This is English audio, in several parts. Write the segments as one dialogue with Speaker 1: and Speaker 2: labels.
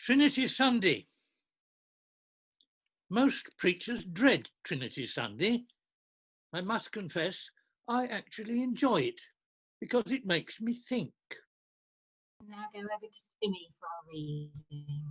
Speaker 1: Trinity Sunday. Most preachers dread Trinity Sunday. I must confess, I actually enjoy it because it makes me think.
Speaker 2: Now go over to Timmy for our reading.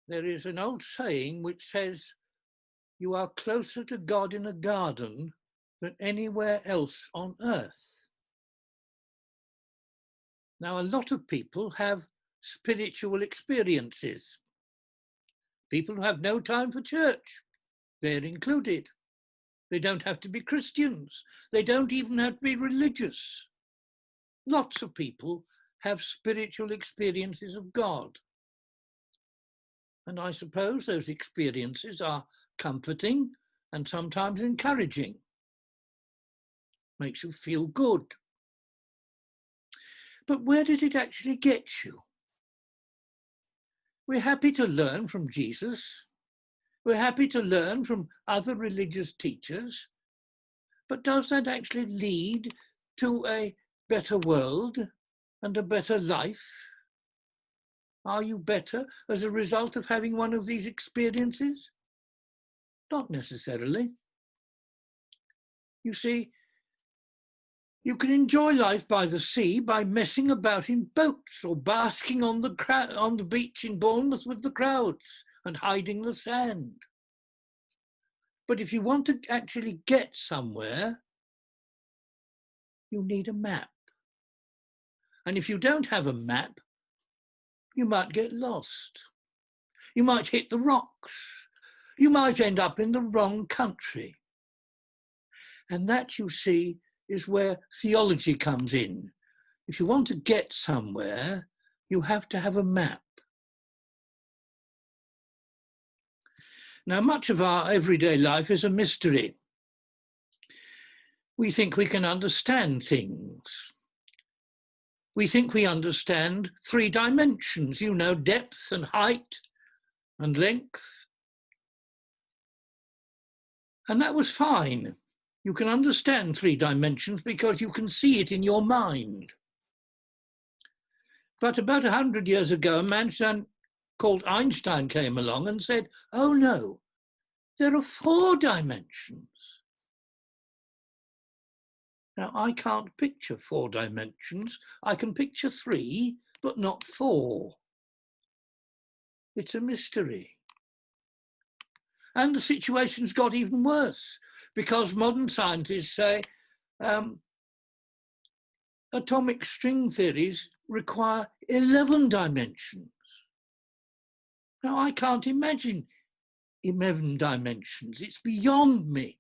Speaker 1: There is an old saying which says, "You are closer to God in a garden than anywhere else on earth." Now, a lot of people have spiritual experiences. People who have no time for church, they're included. They don't have to be Christians. They don't even have to be religious. Lots of people have spiritual experiences of God. And I suppose those experiences are comforting and sometimes encouraging. Makes you feel good. But where did it actually get you? We're happy to learn from Jesus. We're happy to learn from other religious teachers. But does that actually lead to a better world and a better life? Are you better as a result of having one of these experiences? Not necessarily. You see, you can enjoy life by the sea by messing about in boats or basking on the beach in Bournemouth with the crowds and hiding the sand. But if you want to actually get somewhere, you need a map. And if you don't have a map, you might get lost. You might hit the rocks. You might end up in the wrong country. And that, you see, is where theology comes in. If you want to get somewhere, you have to have a map. Now, much of our everyday life is a mystery. We think we can understand things. We think we understand 3 dimensions, depth and height and length. And that was fine. You can understand 3 dimensions because you can see it in your mind. But about 100 years ago, a man called Einstein came along and said, "Oh no, there are 4 dimensions." Now, I can't picture 4 dimensions. I can picture 3, but not 4. It's a mystery. And the situation's got even worse because modern scientists say atomic string theories require 11 dimensions. Now, I can't imagine 11 dimensions. It's beyond me.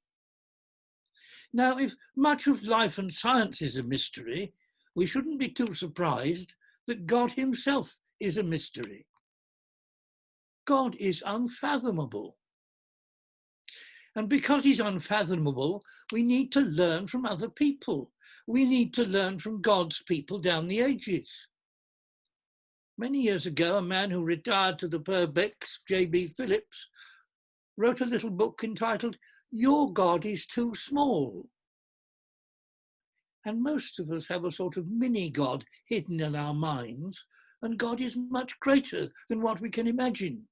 Speaker 1: Now, if much of life and science is a mystery, we shouldn't be too surprised that God himself is a mystery. God is unfathomable. And because he's unfathomable, we need to learn from other people. We need to learn from God's people down the ages. Many years ago, a man who retired to the Purbecks, J.B. Phillips, wrote a little book entitled, "Your God is Too Small." And most of us have a sort of mini God hidden in our minds, and God is much greater than what we can imagine.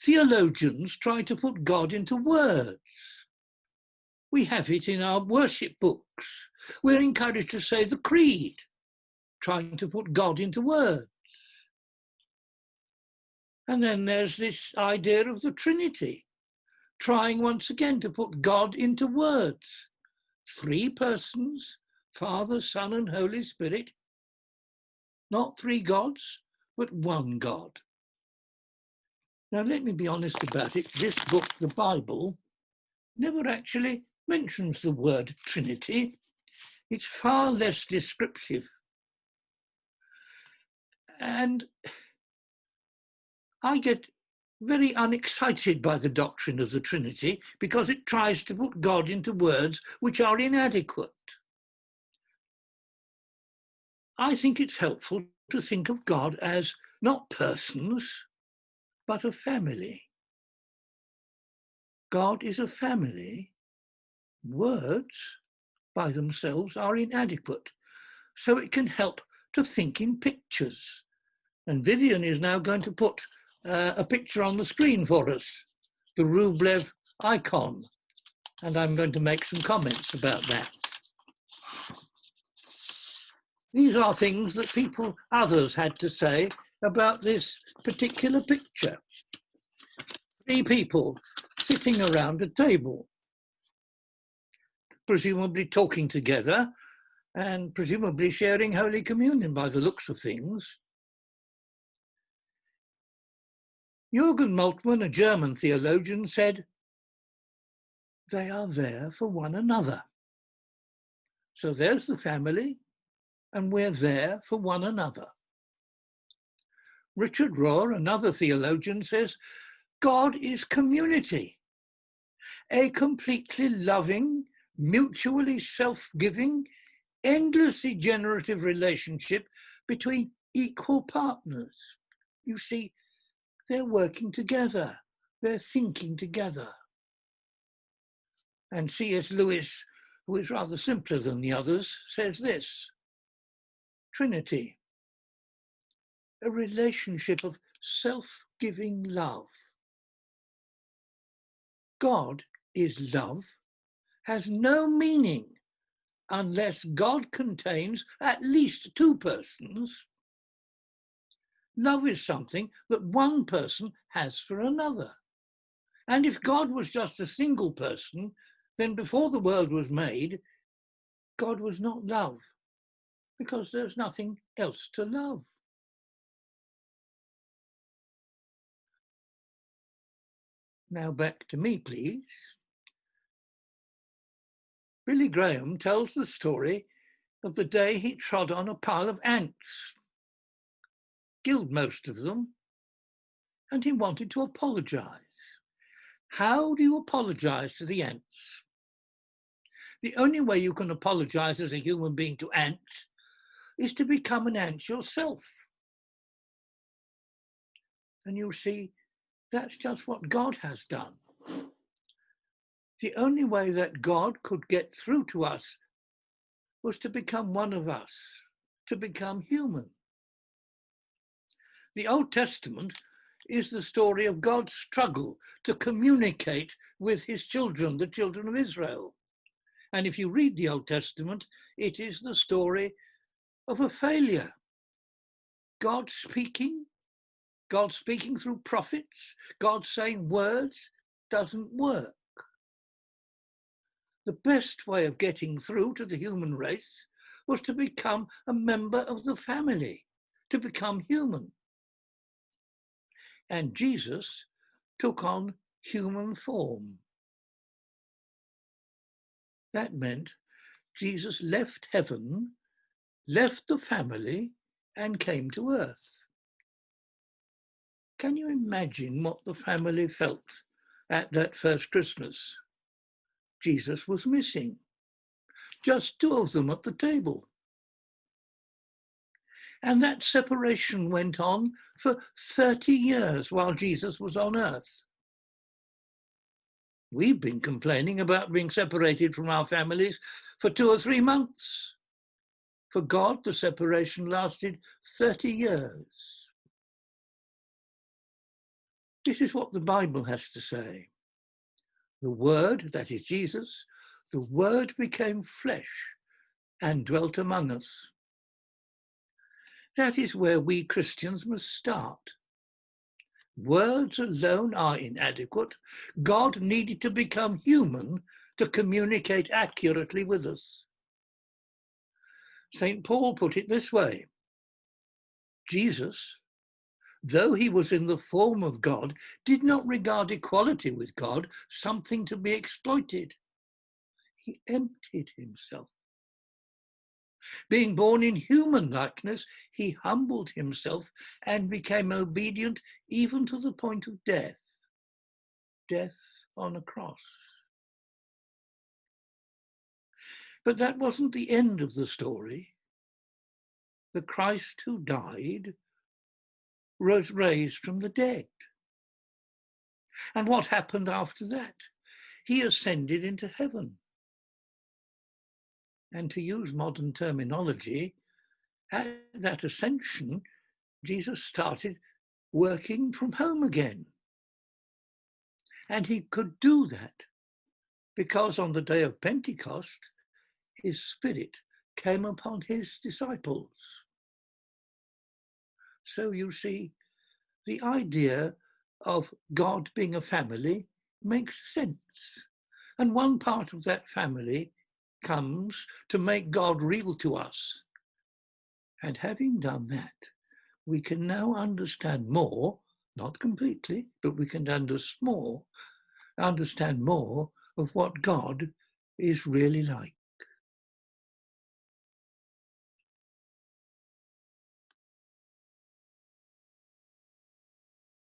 Speaker 1: Theologians try to put God into words. We have it in our worship books. We're encouraged to say the creed, trying to put God into words. And then there's this idea of the Trinity, trying once again to put God into words. 3 persons, Father, Son, and Holy Spirit. Not 3 gods, but 1 God. Now, let me be honest about it. This book, the Bible, never actually mentions the word Trinity. It's far less descriptive. And I get very unexcited by the doctrine of the Trinity because it tries to put God into words which are inadequate. I think it's helpful to think of God as not persons, but a family. God is a family. Words by themselves are inadequate. So it can help to think in pictures. And Vivian is now going to put a picture on the screen for us, the Rublev icon. And I'm going to make some comments about that. These are things that others had to say about this particular picture. 3 people sitting around a table, presumably talking together and presumably sharing Holy Communion by the looks of things. Jürgen Moltmann, a German theologian, said, "They are there for one another." So there's the family, and we're there for one another. Richard Rohr, another theologian, says, God is community, a completely loving, mutually self-giving, endlessly generative relationship between equal partners. You see, they're working together, they're thinking together. And C.S. Lewis, who is rather simpler than the others, says this: Trinity, a relationship of self-giving love. God is love, has no meaning unless God contains at least 2 persons. Love is something that one person has for another. And if God was just a single person, then before the world was made, God was not love, because there's nothing else to love. Now back to me, please. Billy Graham tells the story of the day he trod on a pile of ants, killed most of them, and he wanted to apologize. How do you apologize to the ants? The only way you can apologize as a human being to ants is to become an ant yourself. And you'll see that's just what God has done. The only way that God could get through to us was to become one of us, to become human. The Old Testament is the story of God's struggle to communicate with his children, the children of Israel. And if you read the Old Testament, it is the story of a failure. God speaking through prophets, God saying words doesn't work. The best way of getting through to the human race was to become a member of the family, to become human. And Jesus took on human form. That meant Jesus left heaven, left the family, and came to earth. Can you imagine what the family felt at that first Christmas? Jesus was missing. Just 2 of them at the table. And that separation went on for 30 years while Jesus was on earth. We've been complaining about being separated from our families for 2 or 3 months. For God, the separation lasted 30 years. This is what the Bible has to say. The Word, that is Jesus, the Word became flesh and dwelt among us. That is where we Christians must start. Words alone are inadequate. God needed to become human to communicate accurately with us. St. Paul put it this way: Jesus, though he was in the form of God, did not regard equality with God something to be exploited. He emptied himself. Being born in human likeness, he humbled himself and became obedient even to the point of death on a cross. But that wasn't the end of the story. The Christ who died was raised from the dead. And what happened after that? He ascended into heaven. And to use modern terminology, At that ascension, Jesus started working from home again. And he could do that because on the day of Pentecost, his Spirit came upon his disciples. So you see, the idea of God being a family makes sense. And one part of that family comes to make God real to us. And having done that, we can now understand more, not completely, but we can understand more of what God is really like.